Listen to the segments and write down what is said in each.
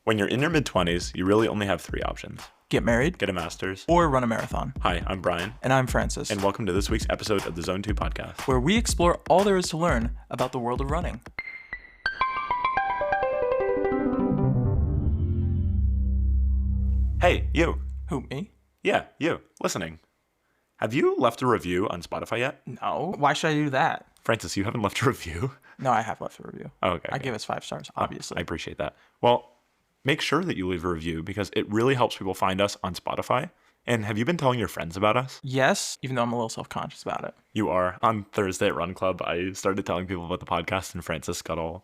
When you're in your mid-20s, you really only have three options. Get married, Get a master's, or run a marathon. Hi, I'm Brian, And I'm Francis, and welcome to this week's episode of the Zone 2 podcast. where we explore all there is to learn about the world of running. Hey, you. Who, me? Yeah, you, listening. Have you left a review on Spotify yet? No. Why should I do that? Francis, you haven't left a review? No, I have left a review. Oh, okay. I give us 5 stars, obviously. I appreciate that. Well, make sure that you leave a review because it really helps people find us on Spotify. And have you been telling your friends about us? Yes, even though I'm a little self-conscious about it. You are. On Thursday at Run Club, I started telling people about the podcast, and Francis got all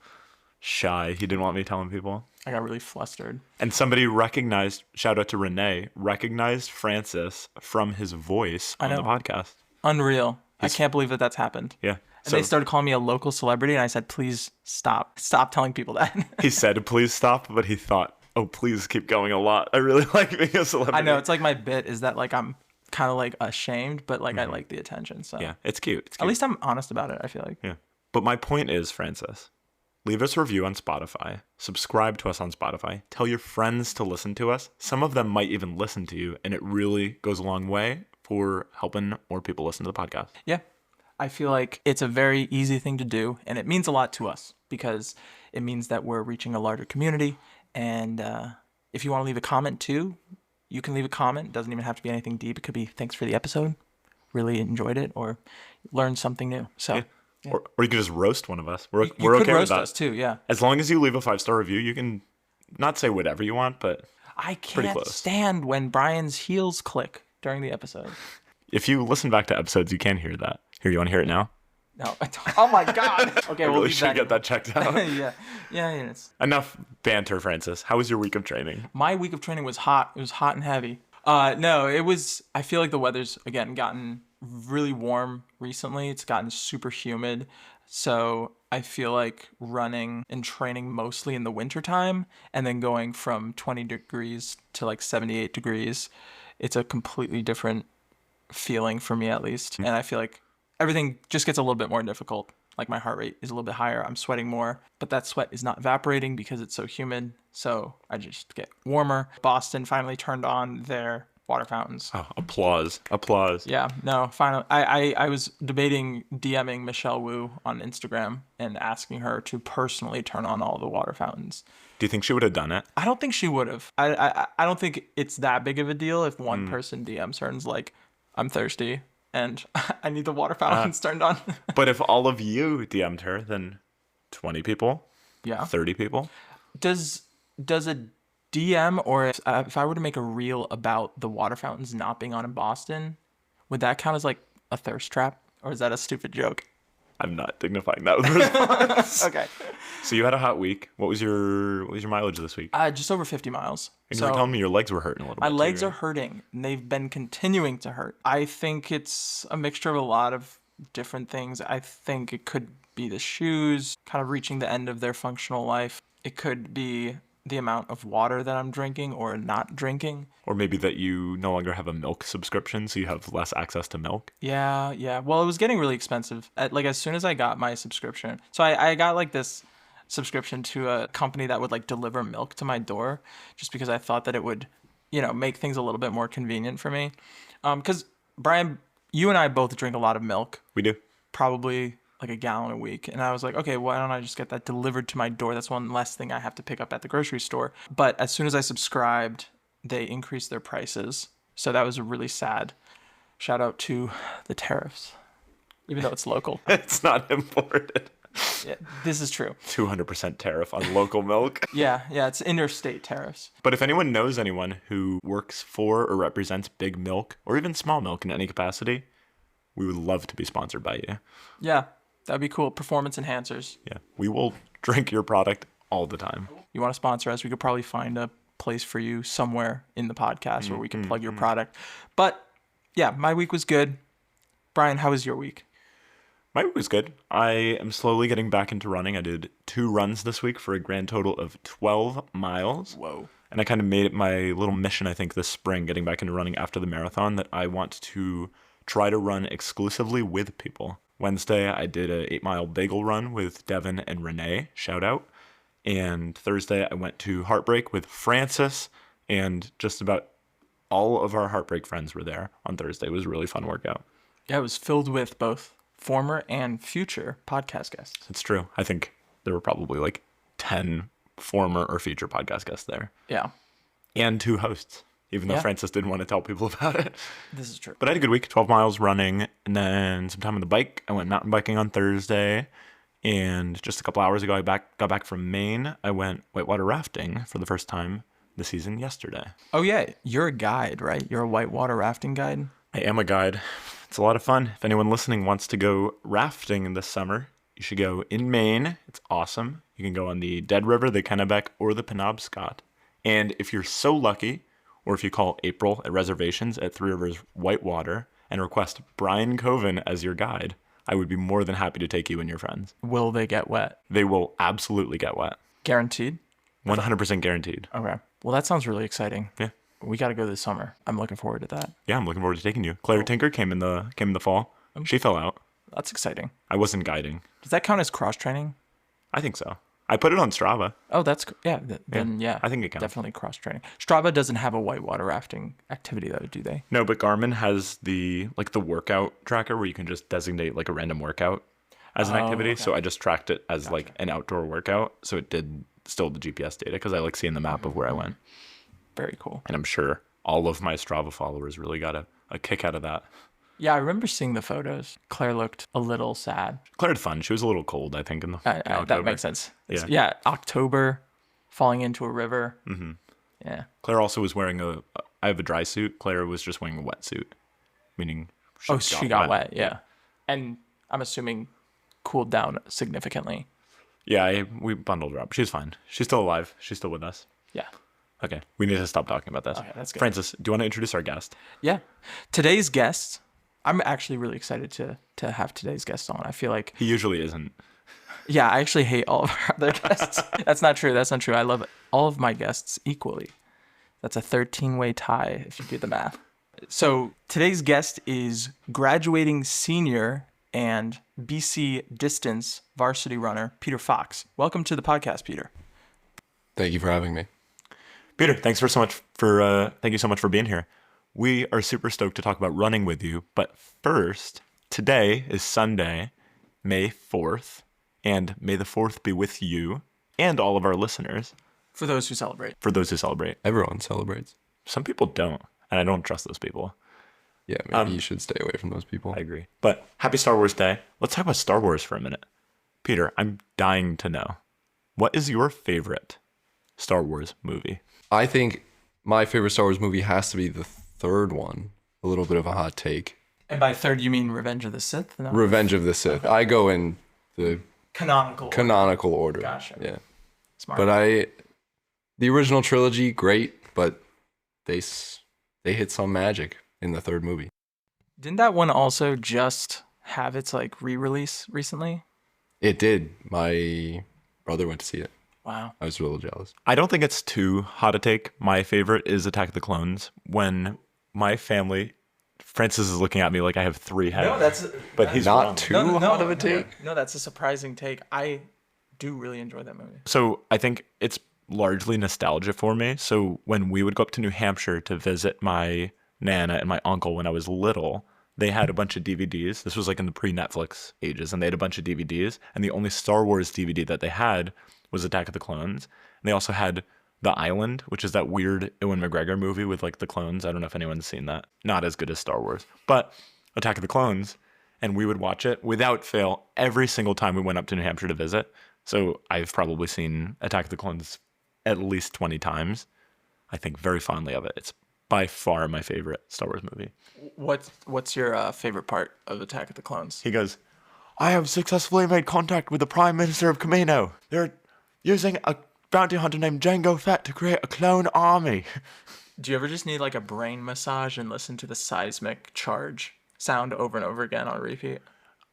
shy. He didn't want me telling people. I got really flustered. And somebody recognized, shout out to Renee, recognized Francis from his voice on the podcast. Unreal. I can't believe that that's happened. Yeah. And they started calling me a local celebrity, and I said, please stop. Stop telling people that. He said, please stop, but he thought, oh, please keep going a lot. I really like being a celebrity. I know. It's like my bit is that like I'm kind of like ashamed, but like I like the attention. So Yeah, it's cute. It's cute. At least I'm honest about it, I feel like. Yeah. But my point is, Francis, leave us a review on Spotify. Subscribe to us on Spotify. Tell your friends to listen to us. Some of them might even listen to you, and it really goes a long way for helping more people listen to the podcast. Yeah. I feel like it's a very easy thing to do, and it means a lot to us because it means that we're reaching a larger community. And if you want to leave a comment too, you can leave a comment. It doesn't even have to be anything deep. It could be thanks for the episode, really enjoyed it, or learned something new. So, Yeah. Or you could just roast one of us. We're you okay could with roast that. us too, yeah. As long as you leave a 5-star review, you can not say whatever you want, but I pretty can't close. stand when Brian's heels click during the episode. If you listen back to episodes, you can hear that. Here, you want to hear it now? No. Oh my God. Okay, I we'll really leave should get that checked out. yeah. It's... Enough banter, Francis. How was your week of training? My week of training was hot. It was hot and heavy. No, it was, I feel like the weather's, again, gotten really warm recently. It's gotten super humid. So I feel like running and training mostly in the wintertime and then going from 20 degrees to like 78 degrees, it's a completely different feeling for me at least. And I feel like everything just gets a little bit more difficult. Like my heart rate is a little bit higher. I'm sweating more, but that sweat is not evaporating because it's so humid. So I just get warmer. Boston finally turned on their water fountains. Oh, applause. Applause. Yeah, no, finally. I was debating DMing Michelle Wu on Instagram and asking her to personally turn on all the water fountains. Do you think she would have done it? I don't think she would have. I don't think it's that big of a deal if one person DMs her and's like, I'm thirsty and I need the water fountains turned on. But if all of you DM'd her, then 20 people? Yeah. 30 people? Does a DM or if I were to make a reel about the water fountains not being on in Boston, would that count as like a thirst trap? Or is that a stupid joke? I'm not dignifying that with a response. Okay. So you had a hot week. What was your mileage this week? Just over 50 miles. And you were telling me your legs were hurting a little bit. My legs too, are hurting, and they've been continuing to hurt. I think it's a mixture of a lot of different things. I think it could be the shoes kind of reaching the end of their functional life. It could be the amount of water that I'm drinking or not drinking. Or maybe that you no longer have a milk subscription, so you have less access to milk. Yeah. Well, it was getting really expensive. Like as soon as I got my subscription. So I got like this subscription to a company that would like deliver milk to my door just because I thought that it would, make things a little bit more convenient for me. Because Brian, you and I both drink a lot of milk. We do. Probably like a gallon a week. And I was like, okay, why don't I just get that delivered to my door? That's one less thing I have to pick up at the grocery store. But as soon as I subscribed, they increased their prices. So that was really sad. Shout out to the tariffs, even though it's local. It's not imported. Yeah, this is true. 200% tariff on local milk. Yeah, it's interstate tariffs. But if anyone knows anyone who works for or represents big milk or even small milk in any capacity, we would love to be sponsored by you. Yeah, that'd be cool. Performance enhancers. Yeah, we will drink your product all the time. You want to sponsor us, we could probably find a place for you somewhere in the podcast where we can plug your product. But yeah, my week was good. Brian, how was your week? My week was good. I am slowly getting back into running. I did 2 runs this week for a grand total of 12 miles. Whoa. And I kind of made it my little mission, I think, this spring, getting back into running after the marathon, that I want to try to run exclusively with people. Wednesday, I did a 8-mile bagel run with Devin and Renee. Shout out. And Thursday, I went to Heartbreak with Francis, and just about all of our Heartbreak friends were there on Thursday. It was a really fun workout. Yeah, it was filled with both former and future podcast guests. It's true. I think there were probably like 10 former or future podcast guests there. Yeah, And 2 hosts, even though Yeah. Francis didn't want to tell people about it. this is true. But I had a good week, 12 miles running, and then some time on the bike. I went mountain biking on Thursday. And just a couple hours ago, I got back from Maine. I went whitewater rafting for the first time this season yesterday. Oh, yeah, you're a guide, right? You're a whitewater rafting guide? I am a guide. It's a lot of fun. If anyone listening wants to go rafting this summer, you should go in Maine. It's awesome. You can go on the Dead River, the Kennebec, or the Penobscot. And if you're so lucky, or if you call April at reservations at Three Rivers Whitewater and request Brian Coven as your guide, I would be more than happy to take you and your friends. Will they get wet? They will absolutely get wet. Guaranteed? 100% guaranteed. Okay. Well, that sounds really exciting. Yeah. We got to go this summer. I'm looking forward to that. Yeah, I'm looking forward to taking you. Claire Tinker came in the fall. She fell out. That's exciting. I wasn't guiding. Does that count as cross training? I think so. I put it on Strava. Oh, then yeah. I think it counts. Definitely cross training. Strava doesn't have a whitewater rafting activity though, do they? No, but Garmin has the workout tracker where you can just designate like a random workout as an activity. okay. So I just tracked it as like an outdoor workout. So it did still the GPS data because I like seeing the map of where I went. Very cool. And I'm sure all of my Strava followers really got a kick out of that. Yeah, I remember seeing the photos. Claire looked a little sad. Claire had fun. She was a little cold, I think, in October. That makes sense. Yeah. Yeah, October, falling into a river. Mm-hmm. Yeah. Claire also was wearing I have a dry suit. Claire was just wearing a wetsuit, meaning She got wet. Yeah. And I'm assuming cooled down significantly. Yeah, we bundled her up. She's fine. She's still alive. She's still with us. Yeah. Okay, we need to stop talking about this. Okay, that's good. Francis, do you want to introduce our guest? Yeah. Today's guest, I'm actually really excited to have today's guest on. I feel like, He usually isn't. yeah, I actually hate all of our other guests. That's not true. I love all of my guests equally. That's a 13-way tie if you do the math. So today's guest is graduating senior and BC distance varsity runner, Peter Fox. Welcome to the podcast, Peter. Thank you for having me. Peter, thank you so much for being here. We are super stoked to talk about running with you. But first, today is Sunday, May 4th, and may the 4th be with you and all of our listeners. For those who celebrate. For those who celebrate. Everyone celebrates. Some people don't, and I don't trust those people. Yeah, maybe you should stay away from those people. I agree. But happy Star Wars Day. Let's talk about Star Wars for a minute. Peter, I'm dying to know, what is your favorite Star Wars movie? I think my favorite Star Wars movie has to be the third one. A little bit of a hot take. And by third, you mean Revenge of the Sith? No. Revenge of the Sith. I go in the Canonical. order. Gotcha. Yeah. Smart. But the original trilogy, great, but they hit some magic in the third movie. Didn't that one also just have its like re-release recently? It did. My brother went to see it. Wow. I was a little jealous. I don't think it's too hot a take. My favorite is Attack of the Clones. When my family, Francis is looking at me like I have 3 heads. But he's Not wrong. too hot of a take. No, that's a surprising take. I do really enjoy that movie. So I think it's largely nostalgia for me. So when we would go up to New Hampshire to visit my Nana and my uncle when I was little, they had a bunch of DVDs. This was like in the pre-Netflix ages, and they had a bunch of DVDs. And the only Star Wars DVD that they had was Attack of the Clones. And they also had The Island, which is that weird Ewan McGregor movie with like the clones. I don't know if anyone's seen that. Not as good as Star Wars, but Attack of the Clones. And we would watch it without fail every single time we went up to New Hampshire to visit. So I've probably seen Attack of the Clones at least 20 times. I think very fondly of it. It's by far my favorite Star Wars movie. What's your favorite part of Attack of the Clones? He goes, I have successfully made contact with the Prime Minister of Kamino. They're using a bounty hunter named Jango Fett to create a clone army. Do you ever just need like a brain massage and listen to the seismic charge sound over and over again on repeat?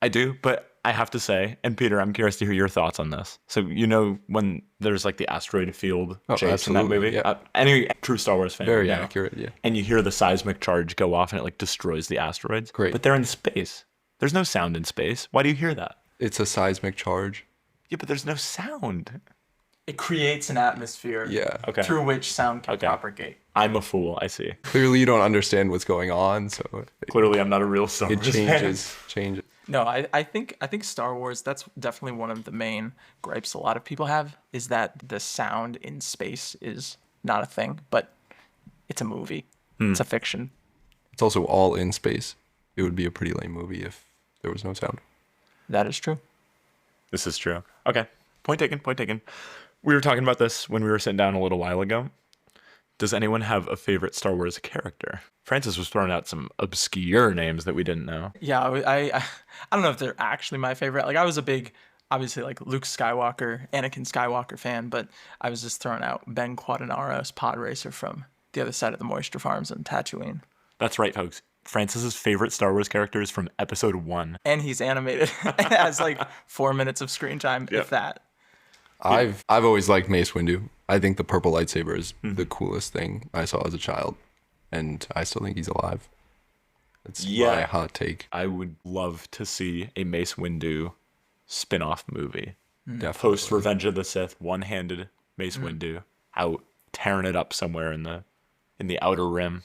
I do, but I have to say, and Peter, I'm curious to hear your thoughts on this. So you know when there's like the asteroid field chase in that absolutely, movie? yeah. Any true Star Wars fan would Very know. accurate, yeah. And you hear the seismic charge go off and it like destroys the asteroids. Great. But they're in space. There's no sound in space. Why do you hear that? It's a seismic charge. Yeah, but there's no sound. It creates an atmosphere Yeah. Okay. through which sound can Okay. propagate. I'm a fool. I see. Clearly, you don't understand what's going on, so Clearly, I'm not a real Star it Wars fan. changes. No, I think Star Wars, that's definitely one of the main gripes a lot of people have, is that the sound in space is not a thing, but it's a movie. It's a fiction. It's also all in space. It would be a pretty lame movie if there was no sound. That is true. This is true. Okay. Point taken. Point taken. We were talking about this when we were sitting down a little while ago. Does anyone have a favorite Star Wars character? Francis was throwing out some obscure names that we didn't know. Yeah, I don't know if they're actually my favorite. Like I was a big, obviously like Luke Skywalker, Anakin Skywalker fan, but I was just throwing out Ben Quadinaro's pod racer from the other side of the moisture farms in Tatooine. That's right, folks. Francis's favorite Star Wars character is from episode 1. And he's animated. It has like 4 minutes of screen time, if that. I've always liked Mace Windu. I think the purple lightsaber is the coolest thing I saw as a child, and I still think he's alive. That's my hot take. I would love to see a Mace Windu spin-off movie. Definitely. Post Revenge of the Sith, one-handed Mace Windu out tearing it up somewhere in the outer rim.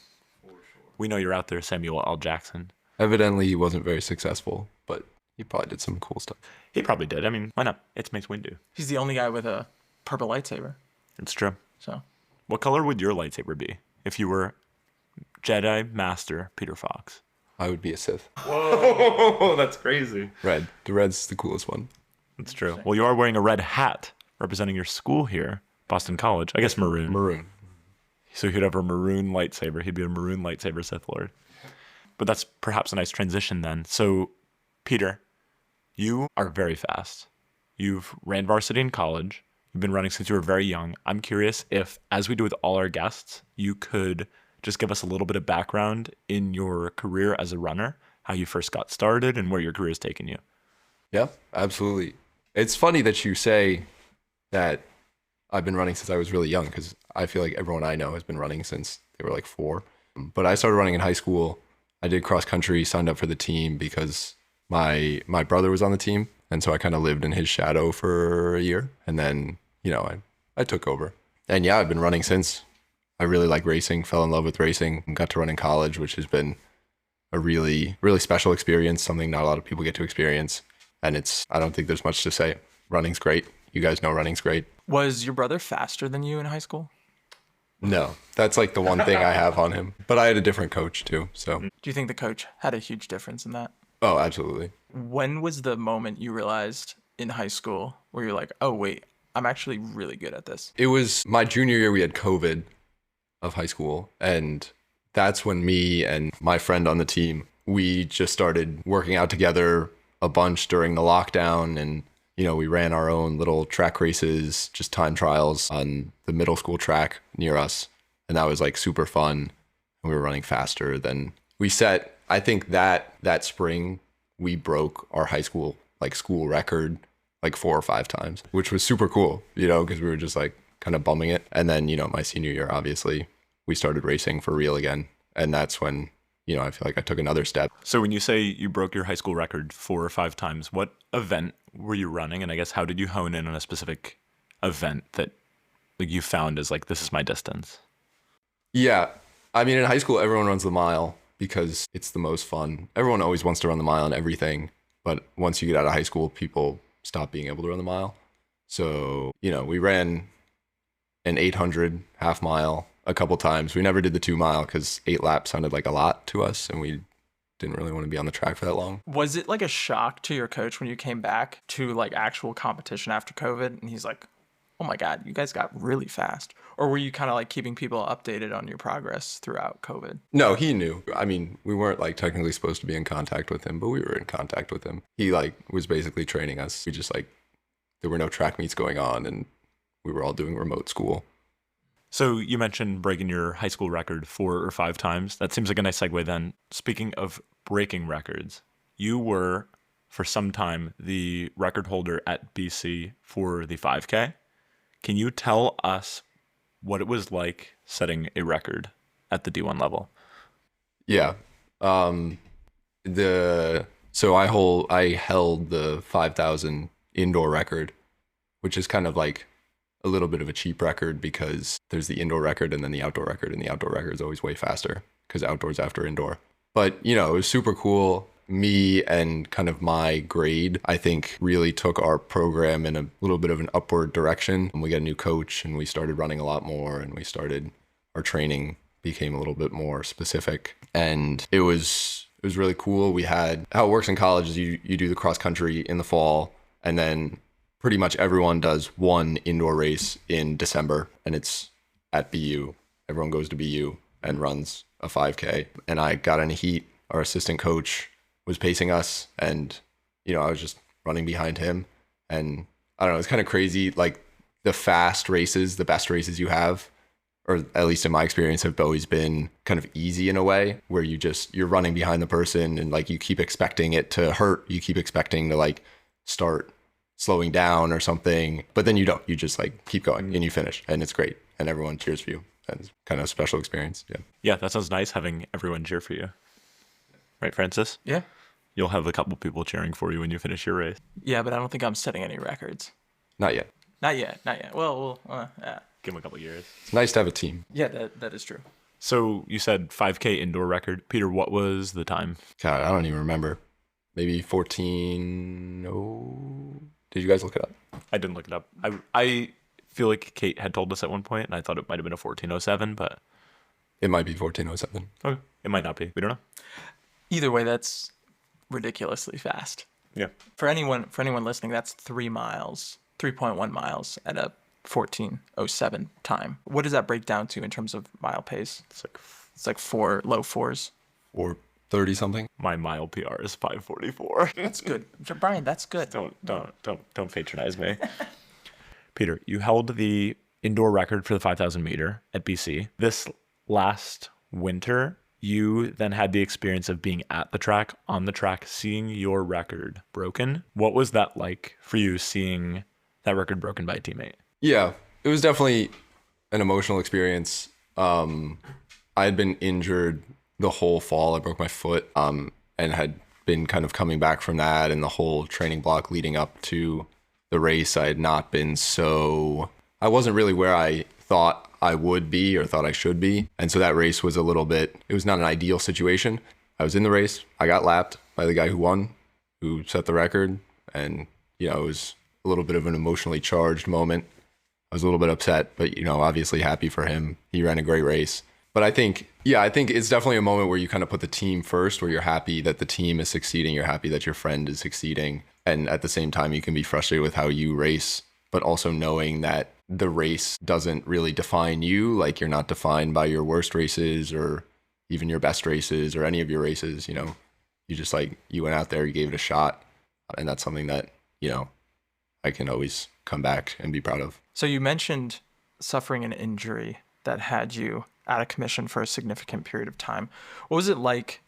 We know you're out there, Samuel L. Jackson. Evidently, he wasn't very successful, but he probably did some cool stuff. He probably did. I mean, why not? It's Mace Windu. He's the only guy with a purple lightsaber. It's true. So What color would your lightsaber be if you were Jedi Master Peter Fox? I would be a Sith. Whoa, that's crazy. Red. The red's the coolest one. That's true. Well, you are wearing a red hat representing your school here, Boston College. I guess maroon. Maroon. So he'd have a maroon lightsaber. He'd be a maroon lightsaber Sith Lord. But that's perhaps a nice transition then. So, Peter, you are very fast. You've ran varsity in college. You've been running since you were very young. I'm curious if, as we do with all our guests, you could just give us a little bit of background in your career as a runner, how you first got started and where your career has taken you. Yeah, absolutely. It's funny that you say that I've been running since I was really young, because I feel like everyone I know has been running since they were like 4. But I started running in high school. I did cross country, signed up for the team because my brother was on the team. And so I kind of lived in his shadow for a year. And then, I took over. And yeah, I've been running since. I really like racing, fell in love with racing, and got to run in college, which has been a really, really special experience, something not a lot of people get to experience. And I don't think there's much to say. Running's great. You guys know running's great. was your brother faster than you in high school? No, that's like the one thing I have on him. But I had a different coach too. So, Do you think the coach had a huge difference in that? oh, absolutely. When was the moment you realized in high school where you're like, oh, wait, I'm actually really good at this? It was my junior year. We had COVID of high school. And that's when me and my friend on the team, we just started working out together a bunch during the lockdown. And, we ran our own little track races, just time trials on the middle school track near us. And that was like super fun. And we were running faster than we set. I think that spring we broke our high school school record like 4 or 5 times, which was super cool, because we were just like kind of bumming it. And then, my senior year, obviously, we started racing for real again. And that's when, I feel like I took another step. So when you say you broke your high school record 4 or 5 times, what event were you running? And I guess how did you hone in on a specific event that you found as this is my distance? Yeah. I mean, in high school, everyone runs the mile because it's the most fun. Everyone always wants to run the mile and everything. But once you get out of high school, people stop being able to run the mile. So, we ran an 800 half mile a couple times. We never did the 2 mile because 8 laps sounded like a lot to us, and we didn't really want to be on the track for that long. Was it like a shock to your coach when you came back to actual competition after COVID? And he's like, oh my God, you guys got really fast. Or were you kind of keeping people updated on your progress throughout COVID? No, he knew. I mean, we weren't technically supposed to be in contact with him, but we were in contact with him. He was basically training us. We just there were no track meets going on, and we were all doing remote school. So you mentioned breaking your high school record 4 or 5 times. That seems like a nice segue then. Speaking of breaking records, you were, for some time, the record holder at BC for the 5K. Can you tell us what it was like setting a record at the D1 level? Yeah. So I held the 5,000 indoor record, which is kind of a little bit of a cheap record because there's the indoor record and then the outdoor record, and the outdoor record is always way faster because outdoors after indoor. But, you know, it was super cool. Me and kind of my grade, I think, really took our program in a little bit of an upward direction. And we got a new coach and we started running a lot more, and our training became a little bit more specific. And it was really cool. We had, how it works in college is you do the cross country in the fall, and then pretty much everyone does one indoor race in December, and it's at BU. Everyone goes to BU and runs a 5K. And I got in a heat. Our assistant coach was pacing us, and, you know, I was just running behind him. And I don't know, it's kind of crazy. Like, the fast races, the best races you have, or at least in my experience, have always been kind of easy in a way, where you're running behind the person, and like you keep expecting it to hurt. You keep expecting to like start slowing down or something, but then you don't. You just like keep going and you finish, and it's great, and everyone cheers for you. And it's kind of a special experience. Yeah. Yeah, that sounds nice, having everyone cheer for you. Right, Francis? Yeah. You'll have a couple people cheering for you when you finish your race. Yeah, but I don't think I'm setting any records. Not yet. Not yet. Well, yeah. Give them a couple years. It's nice to have a team. Yeah, that is true. So you said 5K indoor record. Peter, what was the time? God, I don't even remember. Maybe 14. Oh, did you guys look it up? I didn't look it up. I feel like Kate had told us at one point, and I thought it might have been a 14:07, but It might be 14:07. okay, it might not be. We don't know. Either way, that's ridiculously fast. Yeah. For anyone listening, that's 3.1 miles at a 14:07 time. What does that break down to in terms of mile pace? It's like low fours. Or 30 something. My mile PR is 5:44. That's good, Brian. That's good. Don't patronize me. Peter, you held the indoor record for the 5,000 meter at BC. This last winter, you then had the experience of being at the track, on the track, seeing your record broken. What was that like for you, seeing that record broken by a teammate? Yeah, it was definitely an emotional experience. I had been injured the whole fall. I broke my foot, and had been kind of coming back from that, and the whole training block leading up to the race. I wasn't really where I thought I would be or thought I should be. And so that race was it was not an ideal situation. I was in the race. I got lapped by the guy who won, who set the record. And, you know, it was a little bit of an emotionally charged moment. I was a little bit upset, but, you know, obviously happy for him. He ran a great race. But I think it's definitely a moment where you kind of put the team first, where you're happy that the team is succeeding. You're happy that your friend is succeeding. And at the same time, you can be frustrated with how you race, but also knowing that the race doesn't really define you. Like, you're not defined by your worst races or even your best races or any of your races. You know, you just you went out there, you gave it a shot. And that's something that, you know, I can always come back and be proud of. So you mentioned suffering an injury that had you out of commission for a significant period of time. What was it like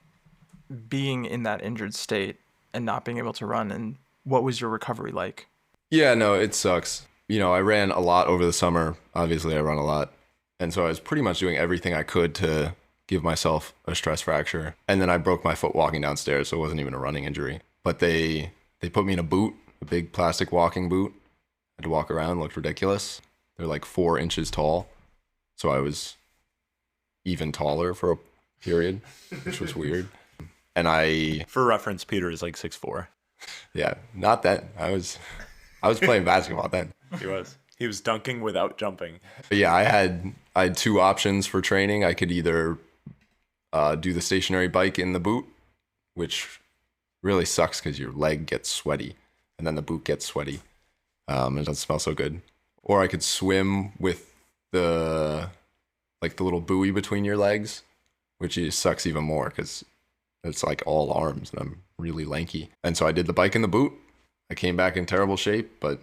being in that injured state and not being able to run? And what was your recovery like? Yeah, no, it sucks. You know, I ran a lot over the summer. Obviously, I run a lot. And so I was pretty much doing everything I could to give myself a stress fracture. And then I broke my foot walking downstairs, so it wasn't even a running injury. But they put me in a boot, a big plastic walking boot. I had to walk around, looked ridiculous. They're like 4 inches tall. So I was even taller for a period, which was weird. And For reference, Peter is like 6'4". Yeah, not then. I was playing basketball then. He was dunking without jumping. But yeah, I had 2 options for training. I could either do the stationary bike in the boot, which really sucks because your leg gets sweaty and then the boot gets sweaty. It doesn't smell so good. Or I could swim with the little buoy between your legs, which sucks even more because it's like all arms and I'm really lanky. And so I did the bike in the boot. I came back in terrible shape, but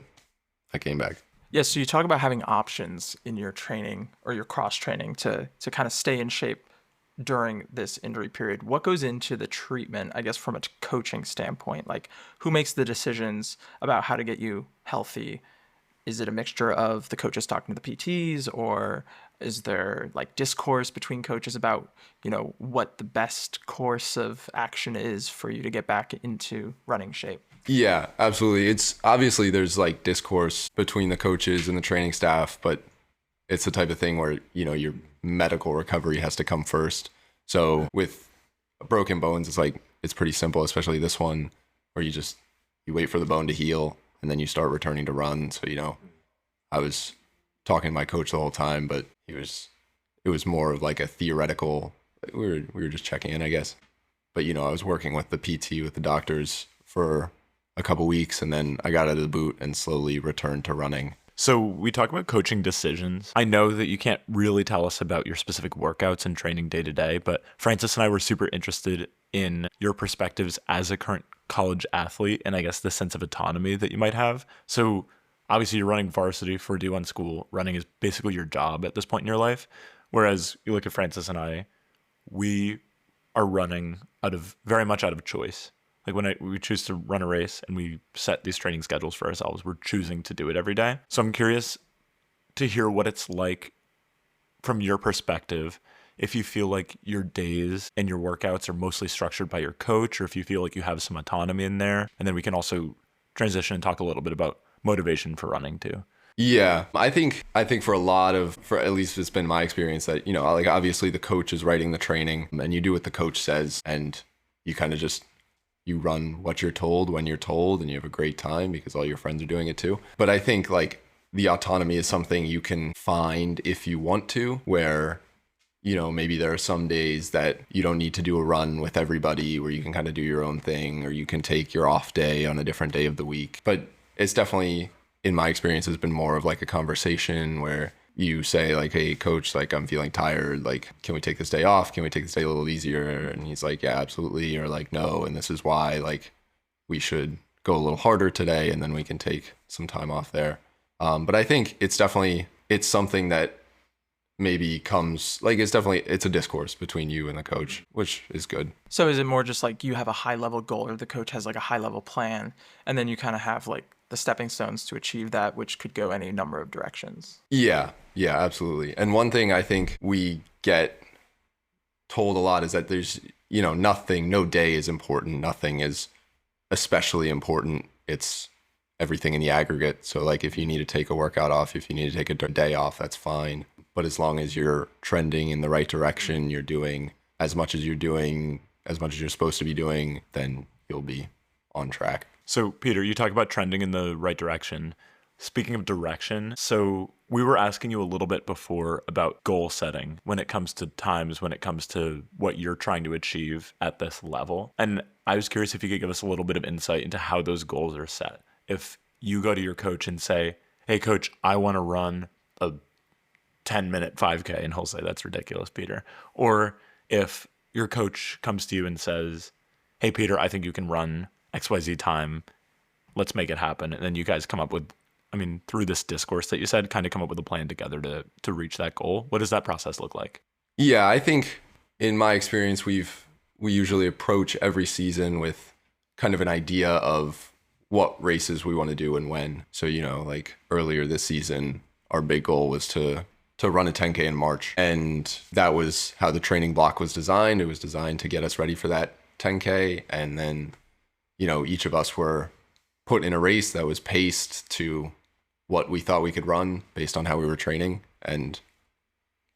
I came back. Yeah, so you talk about having options in your training or your cross training to kind of stay in shape during this injury period. What goes into the treatment, I guess, from a coaching standpoint? Like, who makes the decisions about how to get you healthy? Is it a mixture of the coaches talking to the PTs, or is there like discourse between coaches about, you know, what the best course of action is for you to get back into running shape? Yeah, absolutely. It's obviously there's like discourse between the coaches and the training staff, but it's the type of thing where, your medical recovery has to come first. So with broken bones, it's pretty simple, especially this one where you wait for the bone to heal and then you start returning to run. So, I was talking to my coach the whole time, but it was more of like a theoretical, we were just checking in, I guess. But, I was working with the PT, with the doctors for a couple weeks, and then I got out of the boot and slowly returned to running. So we talk about coaching decisions. I know that you can't really tell us about your specific workouts and training day to day, but Francis and I were super interested in your perspectives as a current college athlete and I guess the sense of autonomy that you might have. So obviously you're running varsity for D1 school. Running is basically your job at this point in your life. Whereas you look at Francis and I, we are running very much out of choice. Like when we choose to run a race and we set these training schedules for ourselves, we're choosing to do it every day. So I'm curious to hear what it's like from your perspective, if you feel like your days and your workouts are mostly structured by your coach, or if you feel like you have some autonomy in there. And then we can also transition and talk a little bit about motivation for running too. Yeah, I think for at least it's been my experience that, like obviously the coach is writing the training and you do what the coach says and you kind of just you run what you're told when you're told and you have a great time because all your friends are doing it too. But I think like the autonomy is something you can find if you want to, where, maybe there are some days that you don't need to do a run with everybody where you can kind of do your own thing, or you can take your off day on a different day of the week. But it's definitely, in my experience, has been more of like a conversation where you say like, hey coach, like I'm feeling tired, like can we take this day off, can we take this day a little easier? And he's like, yeah, absolutely, or like no, and this is why, like we should go a little harder today and then we can take some time off there. But I think it's something that maybe comes like it's a discourse between you and the coach, which is good. So is it more just like you have a high level goal or the coach has like a high level plan and then you kind of have like the stepping stones to achieve that, which could go any number of directions? Yeah, absolutely. And one thing I think we get told a lot is that there's, no day is important. Nothing is especially important. It's everything in the aggregate. So like if you need to take a workout off, if you need to take a day off, that's fine. But as long as you're trending in the right direction, you're doing as much as you're supposed to be doing, then you'll be on track. So Peter, you talk about trending in the right direction. Speaking of direction, so we were asking you a little bit before about goal setting when it comes to times, when it comes to what you're trying to achieve at this level. And I was curious if you could give us a little bit of insight into how those goals are set. If you go to your coach and say, hey coach, I want to run a 10-minute 5K, and he'll say, that's ridiculous, Peter. Or if your coach comes to you and says, hey Peter, I think you can run XYZ time, let's make it happen. And then you guys come up with, through this discourse that you said, kind of come up with a plan together to reach that goal. What does that process look like? Yeah, I think in my experience, we usually approach every season with kind of an idea of what races we want to do and when. So, like earlier this season, our big goal was to run a 10K in March. And that was how the training block was designed. It was designed to get us ready for that 10K. And then, each of us were put in a race that was paced to what we thought we could run based on how we were training. And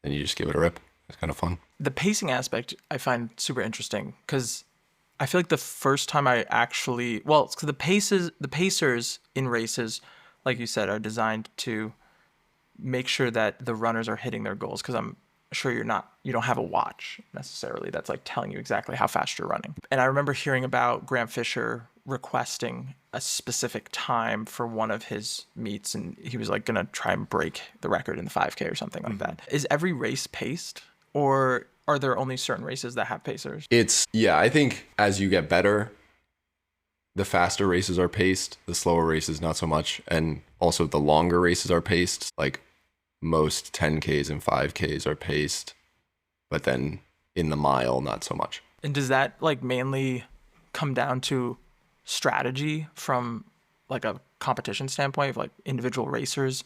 then you just give it a rip. It's kind of fun. The pacing aspect I find super interesting because I feel like the first time I actually, because the pacers in races, like you said, are designed to make sure that the runners are hitting their goals, because I'm sure you don't have a watch necessarily that's like telling you exactly how fast you're running. And I remember hearing about Graham Fisher requesting a specific time for one of his meets, and he was like gonna try and break the record in the 5K or something like that. Is every race paced, or are there only certain races that have pacers? I think as you get better, the faster races are paced, the slower races not so much, and also the longer races are paced. Like most 10Ks and 5Ks are paced, but then in the mile, not so much. And does that like mainly come down to strategy from like a competition standpoint of like individual racers?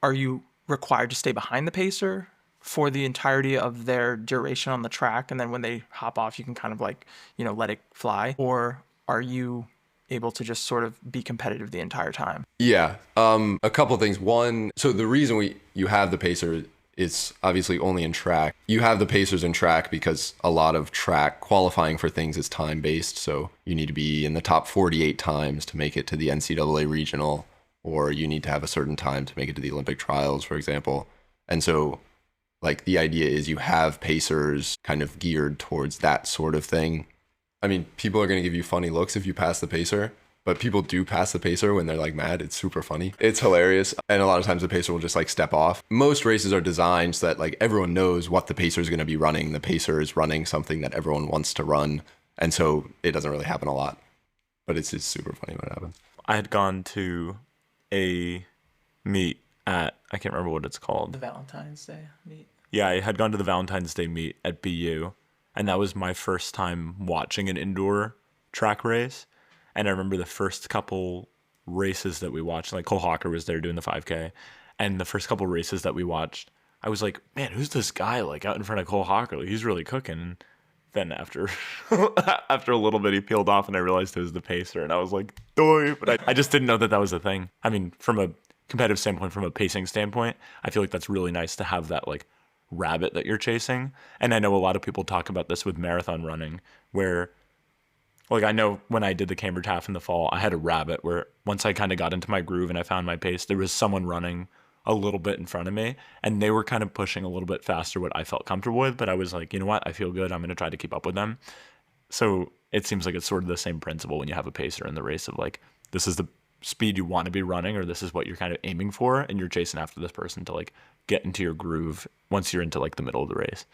Are you required to stay behind the pacer for the entirety of their duration on the track, and then when they hop off, you can kind of like, let it fly? Or are you able to just sort of be competitive the entire time? Yeah. A couple things. One, so the reason you have the pacer is obviously only in track. You have the pacers in track because a lot of track qualifying for things is time based. So you need to be in the top 48 times to make it to the NCAA regional, or you need to have a certain time to make it to the Olympic trials, for example. And so like the idea is you have pacers kind of geared towards that sort of thing. I mean, people are going to give you funny looks if you pass the pacer, but people do pass the pacer when they're like mad. It's super funny. It's hilarious. And a lot of times the pacer will just like step off. Most races are designed so that like everyone knows what the pacer is going to be running. The pacer is running something that everyone wants to run. And so it doesn't really happen a lot, but it's just super funny when it happens. I had gone to a meet at, I can't remember what it's called. The Valentine's Day meet. Yeah, I had gone to the Valentine's Day meet at BU, and that was my first time watching an indoor track race. And I remember the first couple races that we watched, like Cole Hawker was there doing the 5K, and the first couple races that we watched, I was like, man, who's this guy like out in front of Cole Hawker? Like, he's really cooking. And then after after a little bit, he peeled off, and I realized it was the pacer, and I was like, doy. But I just didn't know that that was a thing. I mean, from a competitive standpoint, from a pacing standpoint, I feel like that's really nice to have that like rabbit that you're chasing. And I know a lot of people talk about this with marathon running, where like I know when I did the Cambridge half in the fall, I had a rabbit where once I kind of got into my groove and I found my pace, there was someone running a little bit in front of me, and they were kind of pushing a little bit faster what I felt comfortable with, but I was like, you know what, I feel good, I'm going to try to keep up with them. So it seems like it's sort of the same principle when you have a pacer in the race of like, this is the speed you want to be running, or this is what you're kind of aiming for, and you're chasing after this person to like get into your groove once you're into like the middle of the race.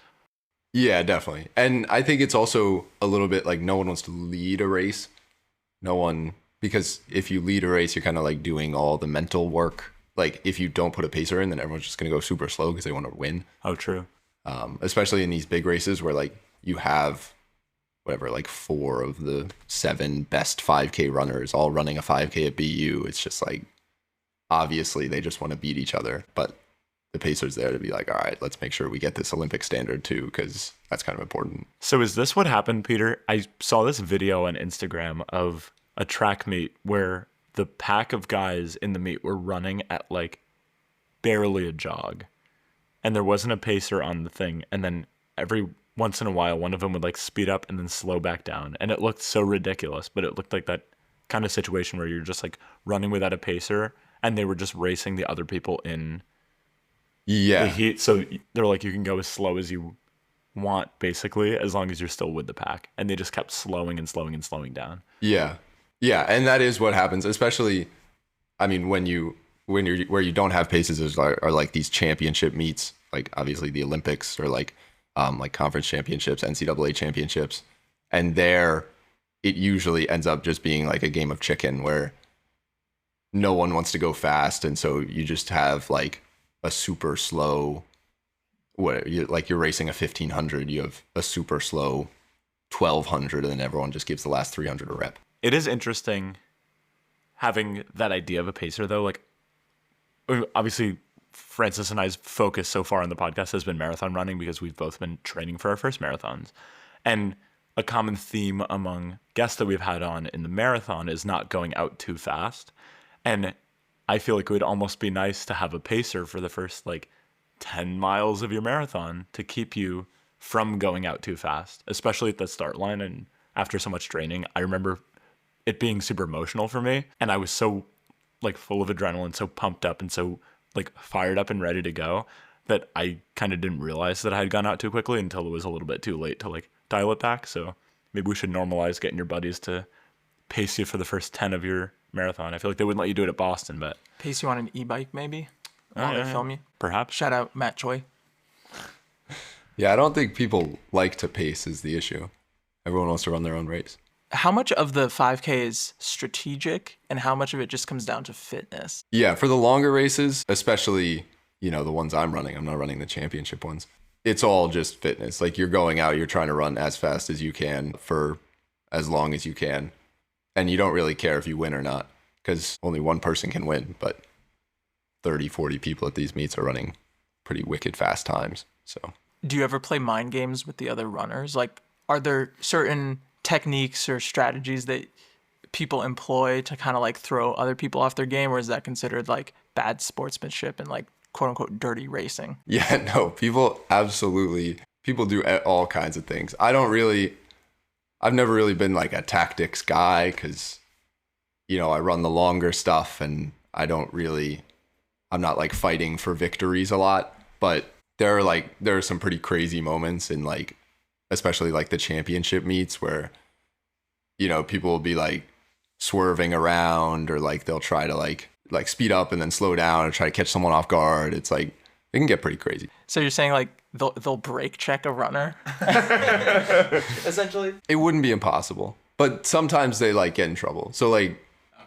Yeah, definitely. And I think it's also a little bit like no one wants to lead a race. No one, because if you lead a race, you're kind of like doing all the mental work. Like if you don't put a pacer in, then everyone's just going to go super slow because they want to win. Oh, true. Especially in these big races where like you have whatever, like 4 of the 7 best 5K runners all running a 5K at BU. It's just like, obviously they just want to beat each other, but the pacer's there to be like, all right, let's make sure we get this Olympic standard too, because that's kind of important. So is this what happened, Peter? I saw this video on Instagram of a track meet where the pack of guys in the meet were running at like barely a jog, and there wasn't a pacer on the thing, and then every once in a while one of them would like speed up and then slow back down, and it looked so ridiculous, but it looked like that kind of situation where you're just like running without a pacer and they were just racing the other people in the heat. So they're like, you can go as slow as you want basically, as long as you're still with the pack, and they just kept slowing and slowing and slowing down. Yeah And that is what happens, especially I mean when you're where you don't have paces are like these championship meets, like obviously the Olympics, or like conference championships, NCAA championships, and there it usually ends up just being like a game of chicken where no one wants to go fast, and so you just have like a super slow, you're racing a 1500, you have a super slow 1200, and then everyone just gives the last 300 a rep. It is interesting having that idea of a pacer though. Like obviously Francis and I's focus so far on the podcast has been marathon running because we've both been training for our first marathons. And a common theme among guests that we've had on in the marathon is not going out too fast. And I feel like it would almost be nice to have a pacer for the first like 10 miles of your marathon to keep you from going out too fast, especially at the start line. And after so much training, I remember it being super emotional for me. And I was so like full of adrenaline, so pumped up and so like fired up and ready to go that I kind of didn't realize that I had gone out too quickly until it was a little bit too late to like dial it back. So maybe we should normalize getting your buddies to pace you for the first 10 of your marathon. I feel like they wouldn't let you do it at Boston, but Pace you on an e-bike maybe? While they film you? Perhaps. Shout out Matt Choi. Yeah, I don't think people like to pace is the issue. Everyone wants to run their own race. How much of the 5K is strategic and how much of it just comes down to fitness? Yeah, for the longer races, especially, the ones I'm running, I'm not running the championship ones. It's all just fitness. Like you're going out, you're trying to run as fast as you can for as long as you can. And you don't really care if you win or not, because only one person can win, but 30, 40 people at these meets are running pretty wicked fast times. So, do you ever play mind games with the other runners? Like, are there certain techniques or strategies that people employ to kind of like throw other people off their game, or is that considered like bad sportsmanship and like quote unquote dirty racing? Yeah, no, people do all kinds of things. I've never really been like a tactics guy because, I run the longer stuff and I'm not like fighting for victories a lot, but there are some pretty crazy moments in like, especially like the championship meets where, people will be like swerving around or like they'll try to like speed up and then slow down and try to catch someone off guard. It's like, it can get pretty crazy. So you're saying like they'll brake check a runner? Essentially? It wouldn't be impossible, but sometimes they like get in trouble. So like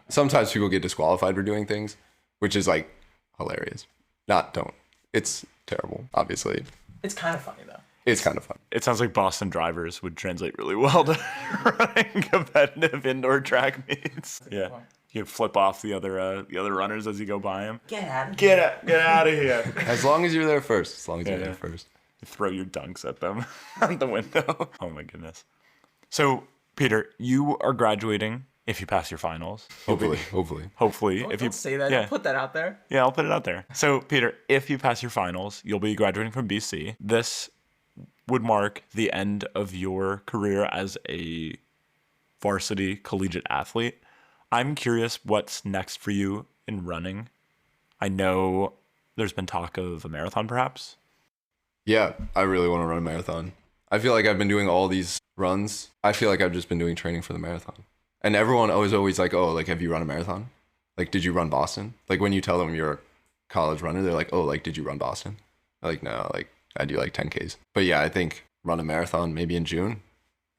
sometimes people get disqualified for doing things, which is like hilarious. Don't. It's terrible, obviously. It's kind of funny though. It's kind of fun. It sounds like Boston drivers would translate really well to running competitive indoor track meets. Yeah. You flip off the other runners as you go by them. Get out of here. As long as you're there first. You throw your dunks at them out the window. Oh my goodness. So, Peter, you are graduating if you pass your finals. Hopefully. If you say that, yeah. Put that out there. Yeah, I'll put it out there. So, Peter, if you pass your finals, you'll be graduating from BC. This would mark the end of your career as a varsity collegiate athlete. I'm curious what's next for you in running. I know there's been talk of a marathon, perhaps. Yeah, I really want to run a marathon. I feel like I've been doing all these runs. I feel like I've just been doing training for the marathon. And everyone always like, oh, like, have you run a marathon? Like, did you run Boston? Like, when you tell them you're a college runner, they're like, oh, like, did you run Boston? I'm like, no, like, I do like 10Ks. But yeah, I think run a marathon maybe in June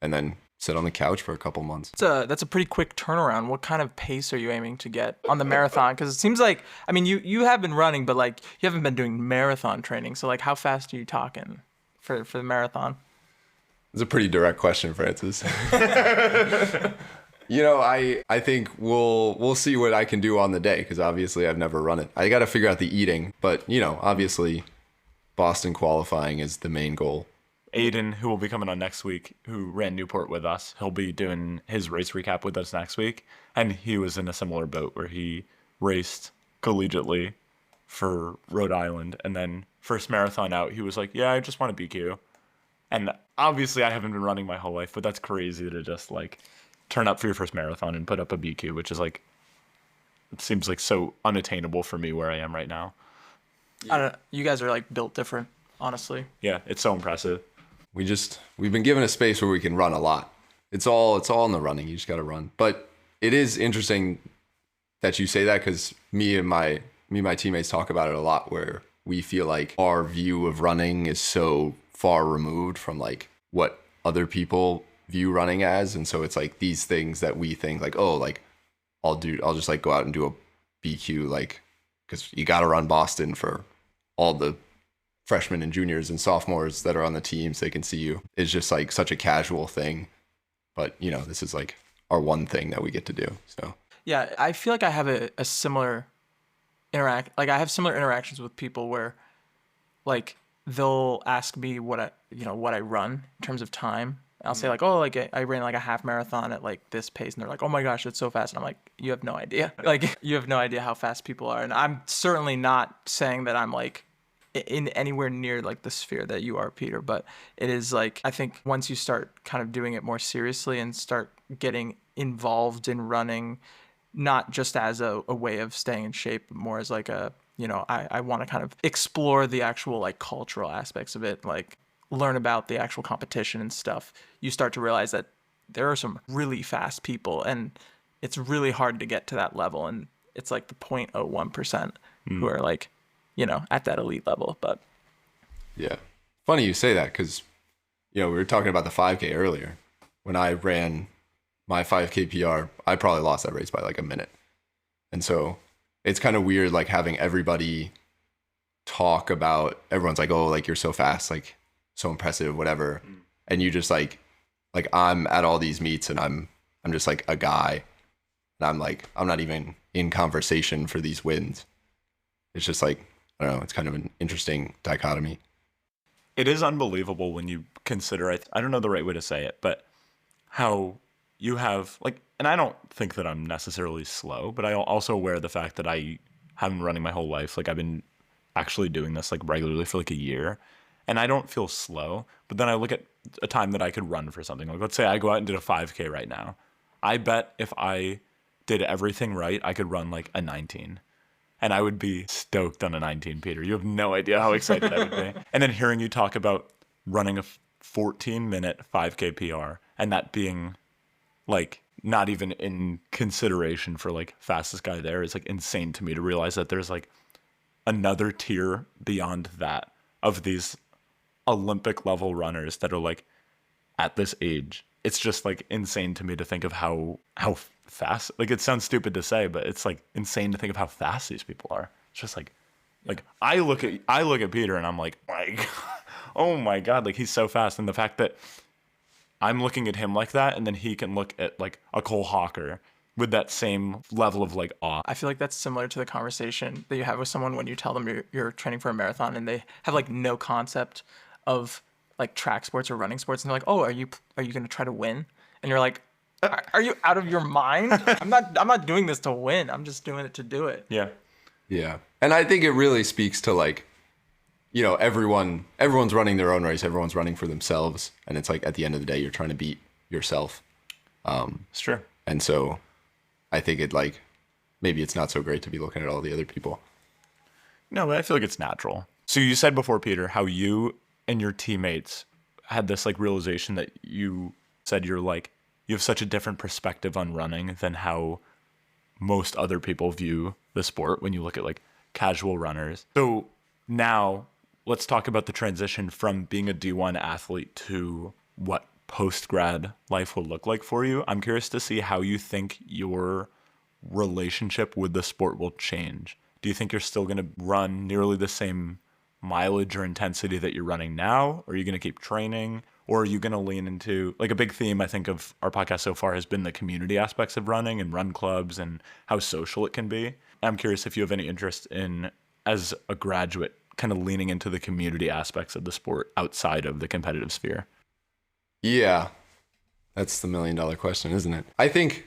and then sit on the couch for a couple months. That's a pretty quick turnaround. What kind of pace are you aiming to get on the marathon? Because it seems like, I mean, you have been running, but like you haven't been doing marathon training. So like, how fast are you talking for the marathon? It's a pretty direct question, Francis. I think we'll see what I can do on the day because obviously I've never run it. I got to figure out the eating, but obviously Boston qualifying is the main goal. Aiden, who will be coming on next week, who ran Newport with us, he'll be doing his race recap with us next week. And he was in a similar boat where he raced collegiately for Rhode Island. And then first marathon out, he was like, yeah, I just want to BQ. And obviously I haven't been running my whole life, but that's crazy to just like turn up for your first marathon and put up a BQ, which is like, it seems like so unattainable for me where I am right now. I don't know. You guys are like built different, honestly. Yeah, it's so impressive. We've been given a space where we can run a lot. It's all in the running. You just got to run. But it is interesting that you say that because me and my teammates talk about it a lot where we feel like our view of running is so far removed from like what other people view running as. And so it's like these things that we think like, oh, like I'll just like go out and do a BQ, like, because you got to run Boston for all the freshmen and juniors and sophomores that are on the team so they can see you. It's just like such a casual thing. But, this is like our one thing that we get to do. So, yeah, I feel like I have a similar I have similar interactions with people where like they'll ask me what I run in terms of time. I'll say like, oh, like I ran like a half marathon at like this pace. And they're like, oh my gosh, it's so fast. And I'm like, you have no idea. Like, you have no idea how fast people are. And I'm certainly not saying that I'm like in anywhere near like the sphere that you are, Peter. But it is like, I think once you start kind of doing it more seriously and start getting involved in running, not just as a way of staying in shape, but more as like I want to kind of explore the actual like cultural aspects of it, like learn about the actual competition and stuff. You start to realize that there are some really fast people and it's really hard to get to that level. And it's like the 0.01% who are like, at that elite level. But yeah, funny you say that because, we were talking about the 5K earlier. When I ran my 5K PR, I probably lost that race by like a minute. And so it's kind of weird, like having everybody talk about, everyone's like, oh, like you're so fast, like so impressive, whatever. And you just like I'm at all these meets and I'm just like a guy. And I'm not even in conversation for these wins. It's just like, I don't know, it's kind of an interesting dichotomy. It is unbelievable when you consider, I don't know the right way to say it, but how you have like, and I don't think that I'm necessarily slow, but I'm also aware of the fact that I have been running my whole life. Like I've been actually doing this like regularly for like a year, and I don't feel slow. But then I look at a time that I could run for something. Like let's say I go out and did a 5K right now. I bet if I did everything right, I could run like a 19. And I would be stoked on a 19, Peter. You have no idea how excited I would be. And then hearing you talk about running a 14-minute 5K PR and that being like not even in consideration for like fastest guy there is like insane to me to realize that there's like another tier beyond that of these Olympic level runners that are like at this age. It's just like insane to me to think of how fast, like it sounds stupid to say, but it's like insane to think of how fast these people are. It's just like I look at Peter and I'm like oh my God, like he's so fast. And the fact that I'm looking at him like that, and then he can look at like a Cole Hawker with that same level of like awe. I feel like that's similar to the conversation that you have with someone when you tell them you're training for a marathon and they have like no concept of like track sports or running sports, and they're like, "Oh, are you going to try to win?" And you're like, "Are you out of your mind? I'm not doing this to win. I'm just doing it to do it." Yeah. Yeah. And I think it really speaks to like, you know, everyone's running their own race. Everyone's running for themselves. And it's like at the end of the day, you're trying to beat yourself. It's true. And so I think it like, maybe it's not so great to be looking at all the other people. No, but I feel like it's natural. So you said before, Peter, how you and your teammates had this like realization that you said you're like, you have such a different perspective on running than how most other people view the sport when you look at like casual runners. So now let's talk about the transition from being a D1 athlete to what post-grad life will look like for you. I'm curious to see how you think your relationship with the sport will change. Do you think you're still going to run nearly the same mileage or intensity that you're running now? Or are you going to keep training? Or are you going to lean into, like a big theme, I think, of our podcast so far has been the community aspects of running and run clubs and how social it can be. I'm curious if you have any interest in, as a graduate, kind of leaning into the community aspects of the sport outside of the competitive sphere. Yeah. That's the $1 million question, isn't it? I think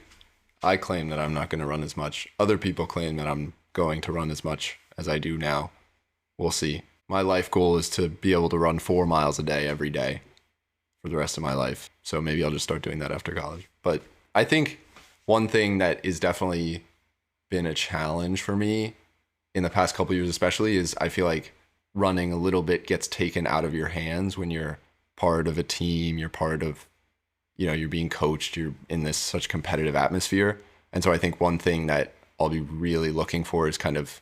I claim that I'm not going to run as much. Other people claim that I'm going to run as much as I do now. We'll see. My life goal is to be able to run 4 miles a day every day for the rest of my life. So maybe I'll just start doing that after college. But I think one thing that is definitely been a challenge for me in the past couple of years especially is I feel like running a little bit gets taken out of your hands when you're part of a team, you're part of, you know, you're being coached, you're in this such competitive atmosphere. And so I think one thing that I'll be really looking for is kind of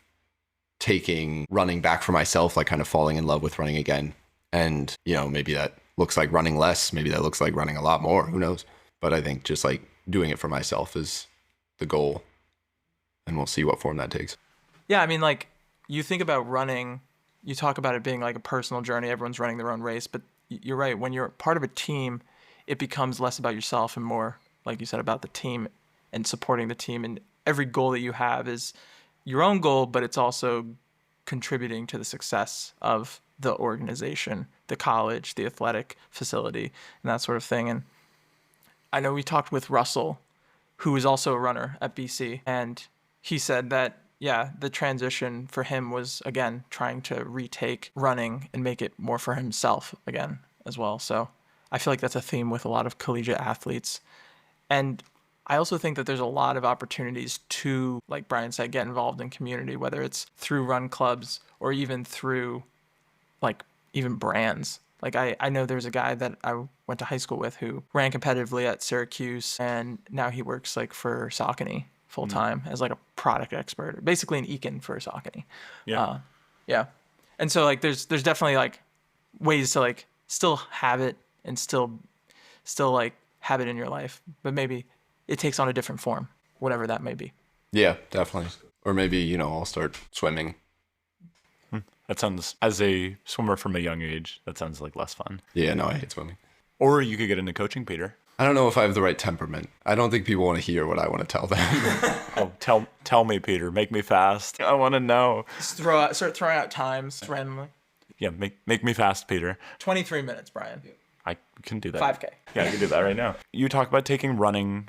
taking running back for myself, like kind of falling in love with running again. And, you know, maybe that looks like running less, maybe that looks like running a lot more, who knows? But I think just like doing it for myself is the goal, and we'll see what form that takes. Yeah, I mean, like, you think about running, you talk about it being like a personal journey, everyone's running their own race, but you're right, when you're part of a team, it becomes less about yourself and more, like you said, about the team and supporting the team. And every goal that you have is your own goal, but it's also contributing to the success of the organization, the college, the athletic facility, and that sort of thing. And I know we talked with Russell, who is also a runner at BC, and he said that, yeah, the transition for him was, again, trying to retake running and make it more for himself again as well. So I feel like that's a theme with a lot of collegiate athletes. And I also think that there's a lot of opportunities to, like Brian said, get involved in community, whether it's through run clubs or even through, like, even brands. Like, I know there's a guy that I went to high school with who ran competitively at Syracuse, and now he works, like, for Saucony full time as, like, a product expert, basically an Econ for Saucony. Yeah. Yeah. And so, like, there's definitely, like, ways to, like, still have it and still like, have it in your life, but maybe it takes on a different form, whatever that may be. Yeah, definitely. Or maybe, you know, I'll start swimming. That sounds, as a swimmer from a young age, that sounds like less fun. Yeah, no, I hate swimming. Or you could get into coaching, Peter. I don't know if I have the right temperament. I don't think people want to hear what I want to tell them. Oh, tell me, Peter. Make me fast. I want to know. Just start throwing out times randomly. Yeah, make me fast, Peter. 23 minutes, Brian. I can do that. 5K. Yeah, I can do that right now. You talk about taking running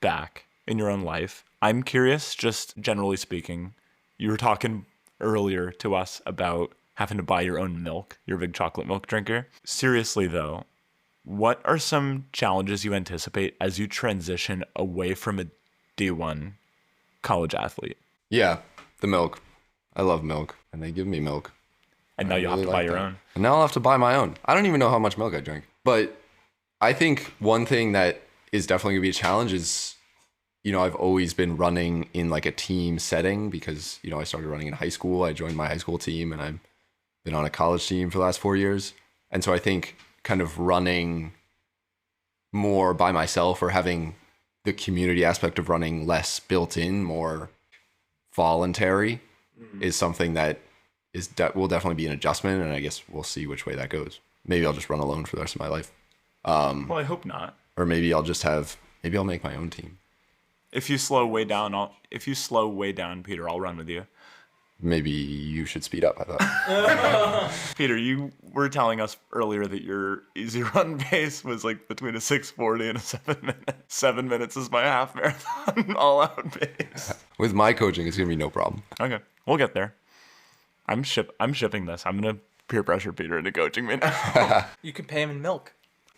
back in your own life. I'm curious, just generally speaking, you were talking earlier to us about having to buy your own milk. You're a big chocolate milk drinker. Seriously, though, what are some challenges you anticipate as you transition away from a D1 college athlete? Yeah, the milk. I love milk, and they give me milk. And now you'll have to buy your own. And now I'll have to buy my own. I don't even know how much milk I drink. But I think one thing that is definitely going to be a challenge is, I've always been running in like a team setting because, I started running in high school. I joined my high school team and I've been on a college team for the last 4 years. And so I think kind of running more by myself or having the community aspect of running less built in, more voluntary is something that will definitely be an adjustment. And I guess we'll see which way that goes. Maybe I'll just run alone for the rest of my life. Well, I hope not. Or maybe I'll make my own team. If you slow way down, Peter, I'll run with you. Maybe you should speed up, I thought. Peter, you were telling us earlier that your easy run pace was like between a 6:40 and a 7 minutes. 7 minutes is my half marathon all out pace. With my coaching, it's going to be no problem. Okay, we'll get there. I'm shipping this. I'm going to peer pressure Peter into coaching me now. You could pay him in milk.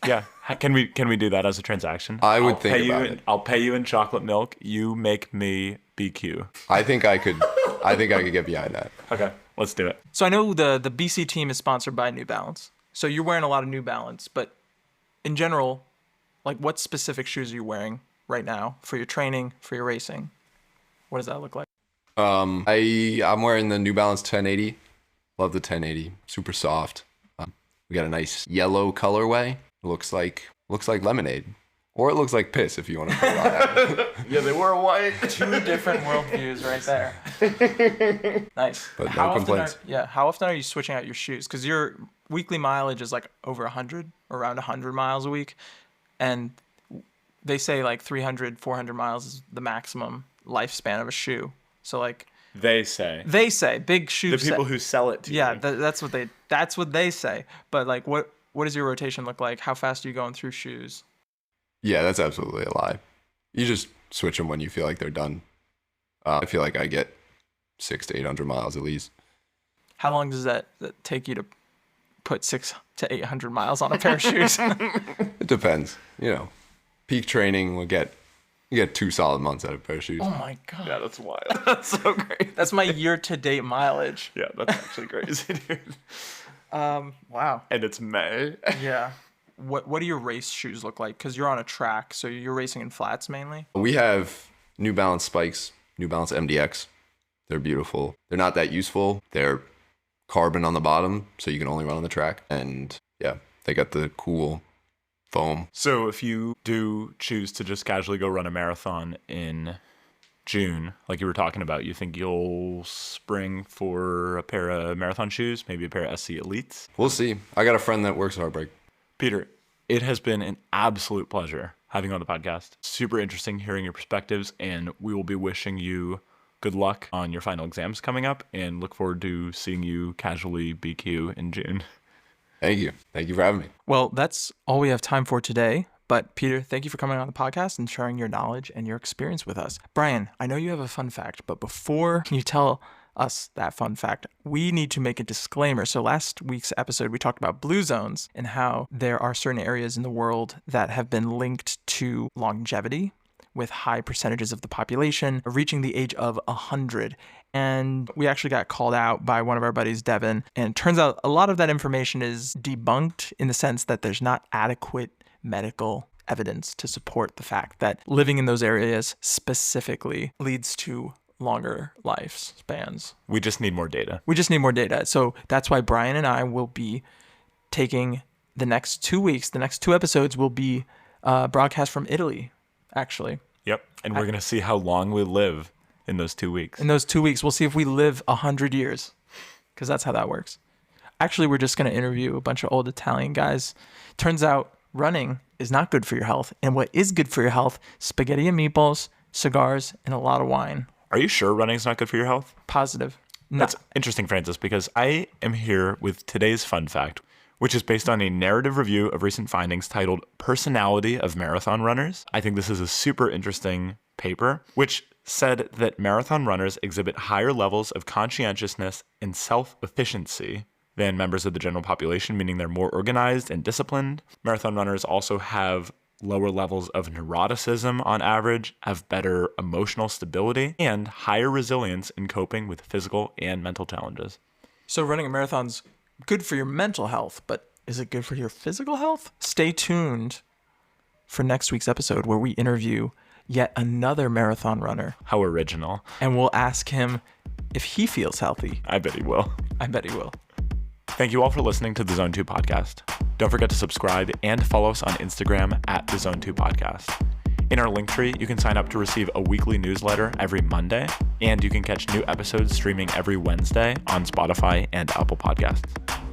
Yeah. Can we do that as a transaction? I would think about it. I'll pay you in chocolate milk. You make me BQ. I think I could get behind that. Okay, let's do it. So I know the BC team is sponsored by New Balance. So you're wearing a lot of New Balance, but in general, like what specific shoes are you wearing right now for your training, for your racing? What does that look like? I'm wearing the New Balance 1080. Love the 1080. Super soft. We got a nice yellow colorway. It looks like lemonade. Or it looks like piss if you want to put it on that. Yeah, they were white. Two different worldviews right there. Nice. But no complaints. How often are you switching out your shoes? Because your weekly mileage is like over 100, around 100 miles a week. And they say like 300, 400 miles is the maximum lifespan of a shoe. So like... They say big shoes. The people who sell it to you. Yeah, that's what they say. But like, what does your rotation look like? How fast are you going through shoes? Yeah, that's absolutely a lie. You just switch them when you feel like they're done. I feel like I get 600 to 800 miles at least. How long does that take you to put 600 to 800 miles on a pair of shoes? It depends. Peak training will get 2 solid months out of a pair of shoes. Oh my god. Yeah, that's wild. That's so great. That's my year-to-date mileage. Yeah, that's actually crazy, dude. Wow. And it's May. Yeah. What do your race shoes look like? Because you're on a track, so you're racing in flats mainly. We have New Balance spikes, New Balance MDX. They're beautiful. They're not that useful. They're carbon on the bottom, so you can only run on the track. And yeah, they got the cool foam. So if you do choose to just casually go run a marathon in June, like you were talking about, you think you'll spring for a pair of marathon shoes, maybe a pair of SC Elites? We'll see. I got a friend that works at Heartbreak. Peter, it has been an absolute pleasure having you on the podcast. Super interesting hearing your perspectives, and we will be wishing you good luck on your final exams coming up and look forward to seeing you casually BQ in June. Thank you. Thank you for having me. Well, that's all we have time for today. But Peter, thank you for coming on the podcast and sharing your knowledge and your experience with us. Brian, I know you have a fun fact, but before you tell us that fun fact, we need to make a disclaimer. So last week's episode, we talked about blue zones and how there are certain areas in the world that have been linked to longevity with high percentages of the population reaching the age of 100. And we actually got called out by one of our buddies, Devin. And it turns out a lot of that information is debunked in the sense that there's not adequate medical evidence to support the fact that living in those areas specifically leads to longer lifespans. We just need more data. So that's why Brian and I will be taking the next 2 weeks. The next 2 episodes will be broadcast from Italy, actually. Yep. And we're going to see how long we live in those 2 weeks. In those 2 weeks, we'll see if we live 100 years, because that's how that works. Actually, we're just going to interview a bunch of old Italian guys. Turns out running is not good for your health. And what is good for your health? Spaghetti and meatballs, cigars, and a lot of wine. Are you sure running's not good for your health? Positive. No. That's interesting, Francis, because I am here with today's fun fact, which is based on a narrative review of recent findings titled Personality of Marathon Runners. I think this is a super interesting paper, which said that marathon runners exhibit higher levels of conscientiousness and self-efficiency than members of the general population, meaning they're more organized and disciplined. Marathon runners also have lower levels of neuroticism on average, have better emotional stability, and higher resilience in coping with physical and mental challenges. So running a marathon's good for your mental health, but is it good for your physical health? Stay tuned for next week's episode where we interview yet another marathon runner. How original. And we'll ask him if he feels healthy. I bet he will. I bet he will. Thank you all for listening to the Zone 2 podcast. Don't forget to subscribe and follow us on Instagram at the Zone 2 podcast. In our Linktree, you can sign up to receive a weekly newsletter every Monday, and you can catch new episodes streaming every Wednesday on Spotify and Apple Podcasts.